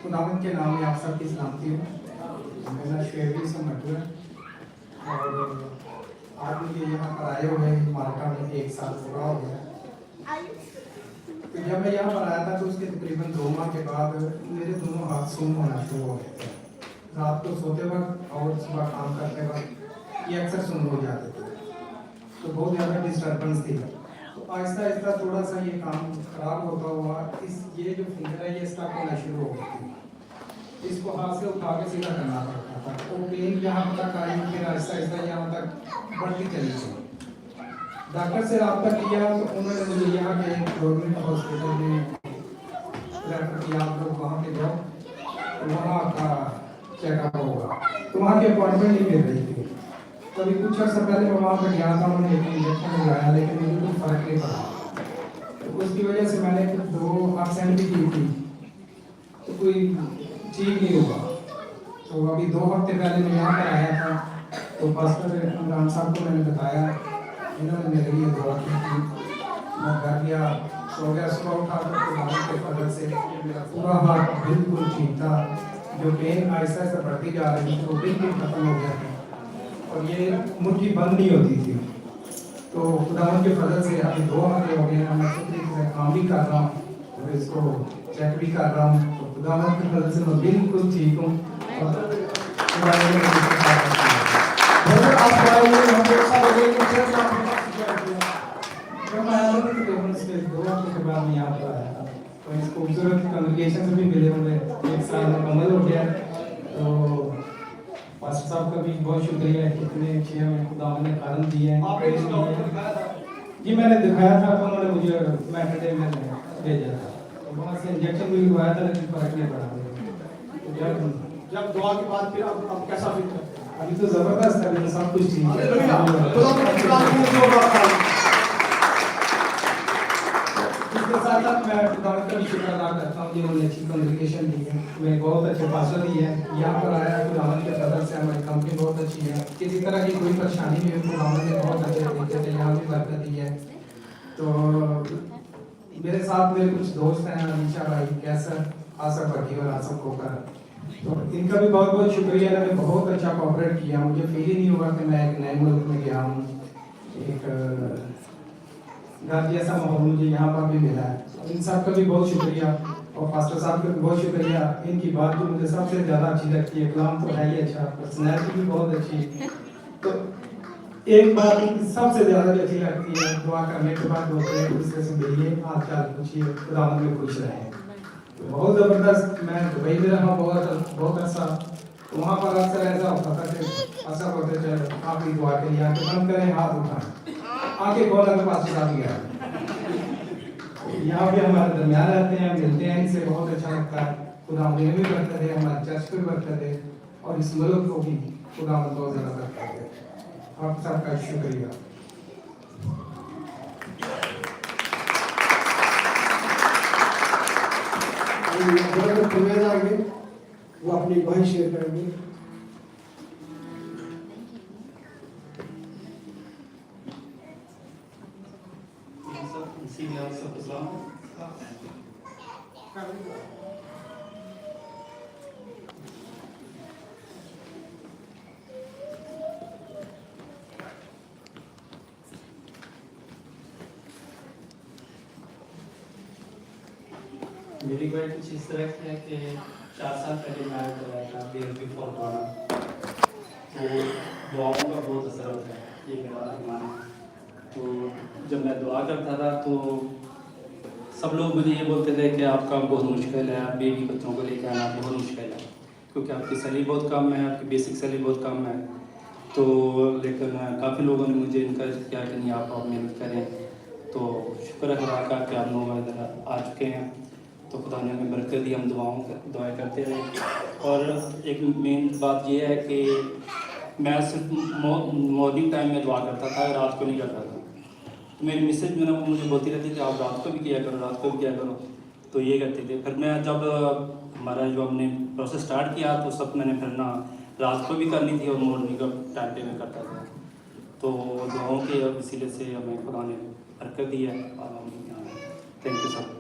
खुदावंद के नाम में आप सबकी सलामती हो। मेरा शेरवी से मटू है और आज मुझे यहाँ पर आए हुए माल्टा में 1 साल पूरा हो गया। तो जब मैं यहाँ पर आया था तो उसके तकरीबन 2 माह के बाद मेरे दोनों हाथ सून होना शुरू हो गए थे। रात को सोते वक्त और सुबह काम करते वक्त ये अक्सर सुन हो जाते थे, तो बहुत ज़्यादा डिस्टर्बेंस थी। तो आहिस्ता आहिस्ता थोड़ा सा ये काम खराब होता हुआ ये जो फिंगर है ये स्टक होना शुरू हो गई थी। इसको हाथ से उठा के सीधा करना पड़ता था। तो पेन यहाँ तक आई, फिर आहिस्ता आहिस्ता यहाँ तक बढ़ती चली गई। डॉक्टर से रब्ता किया तो उन्होंने मुझे यहाँ के गवर्नमेंट हॉस्पिटल में रेफर किया, आप लोग वहाँ पे जाओ तो वहाँ का चेकअप होगा। तो वहाँ की अपॉइंटमेंट नहीं मिल रही थी। कभी कुछ अर्सा पहले मैं वहाँ पर गया था, उन्होंने एक इंजेक्शन लगाया लेकिन मुझे कोई फर्क नहीं पड़ा। तो उसकी वजह से मैंने 2 अपसेंट भी की थी, तो कोई ठीक नहीं हुआ। तो अभी 2 हफ्ते पहले मैं यहाँ पर आया था, तो पास्टर इमरान साहब को मैंने बताया, इन्होंने मेरे लिए दुआ की थी। मैं घर गया, सो गया, सुबह उठा के फजल से मेरा पूरा हाथ बिल्कुल ठीक था। जो पेन आहिस्ता आहिस्ता बढ़ती जा रही थी वो बिल्कुल खत्म हो गया था और ये मुट्ठी बंद नहीं होती थी। तो खुदावंद के फजल से अभी 2 हफ्ते हो गए हैं, मैं खुद एक काम भी कर रहा हूँ और इसको चेक भी कर रहा हूँ। तो खुदावंद के फजल से मैं बिल्कुल ठीक हूँ। तो इस खूबसूरत कॉन्ग्रेगेशन से भी मिले हुए 1 साल मुकम्मल हो गया। तो पास्टर साहब का भी बहुत शुक्रिया है, कितने अच्छे हमें खुदावंद ने कारण दिए हैं। जी मैंने दिखाया था तो उन्होंने मुझे मैटरडे में भेजा था, तो वहाँ से इंजेक्शन भी लगवाया था लेकिन फर्क नहीं पड़ा। जब दुआ के बाद फिर अब कैसा फील करते हैं? अभी तो जबरदस्त है, अभी तो सब कुछ ठीक है। इसके साथ साथ मैं खुदावंद का भी शुक्र अदा करता हूँ कि उन्होंने अच्छी कॉन्ग्रेगेशन दी है, मैं बहुत अच्छे पास्टर दी है। यहाँ पर आया खुदावंद के फजल से हमारी कंपनी बहुत अच्छी है, किसी तरह की कोई परेशानी नहीं है। खुदावंद ने बहुत अच्छे तरीके से यहाँ भी बरकत दी है। तो मेरे साथ मेरे कुछ दोस्त हैं, अमीशा भाई, कैसर, आसफ भट्टी और आसफ कोकर, तो इनका भी बहुत बहुत शुक्रिया। इन्होंने बहुत अच्छा कोऑपरेट किया। मुझे फील ही नहीं हुआ कि मैं एक नए मुल्क में गया हूँ। एक घर जैसा माहौल मुझे यहाँ पर भी मिला है। इन सब का भी बहुत शुक्रिया और पास्टर साहब का भी बहुत शुक्रिया। इनकी बात जो मुझे सबसे ज़्यादा अच्छी लगती है, कलाम तो है ही अच्छा, पर्सनैलिटी भी बहुत अच्छी। तो एक बात सबसे ज़्यादा अच्छी लगती है, दुआ करने के बाद बोलते हैं दूसरे से मिलिए, हाल-चाल पूछिए, खुदावंद में खुश रहें। तो बहुत ज़बरदस्त। मैं दुबई में रहा बहुत अर्सा, तो वहाँ पर अक्सर ऐसा होता था कि ऐसा होते थे आप दुआ के लिए आके बंद करें, हाथ उठाएं, आके बोला तो पास साथ गया। यहाँ भी हमारे दरमियान रहते हैं, मिलते हैं, इनसे बहुत अच्छा लगता है। खुदावंद में भी बरकत है, हमारे चर्च पे बरकत है और इस मुल्क को भी खुदावंद बहुत ज़्यादा बरकत है। आप सबका शुक्रिया। वो अपनी वही शेयर करेंगे। मेरी बात कुछ इस तरह से है कि 4 साल पहले मैं आया था बिफोर कोरोना, तो दुआओं का बहुत असर होता है, ये मेरा ईमान है। तो जब मैं दुआ करता था तो सब लोग मुझे ये बोलते थे कि आपका बहुत मुश्किल है, आप बेबी बच्चों को लेकर आना बहुत मुश्किल है, क्योंकि आपकी सैलरी बहुत कम है, आपकी बेसिक सैलरी बहुत कम है। तो लेकिन काफ़ी लोगों ने मुझे इनकरेज किया कि नहीं आप मेहनत करें। तो शुक्र है खुदा का कि आप लोग इधर आ चुके हैं, तो खुदा ने हमें बरकत दी, हम दुआएं करते रहे। और एक मेन बात यह है कि मैं सिर्फ मॉर्निंग टाइम में दुआ करता था, रात को नहीं करता था। तो मेरी मिसेज में मुझे बोलती रहती थी आप रात को भी किया करो, रात को भी किया करो, तो ये करते थे। फिर मैं जब हमारा जो हमने प्रोसेस स्टार्ट किया तो सब मैंने फिर ना रात को भी करनी थी और मॉर्निंग का टाइम पे मैं करता था। तो दुआओं के वसीले से हमें खुदा ने बरकत दी है। Thank you sir.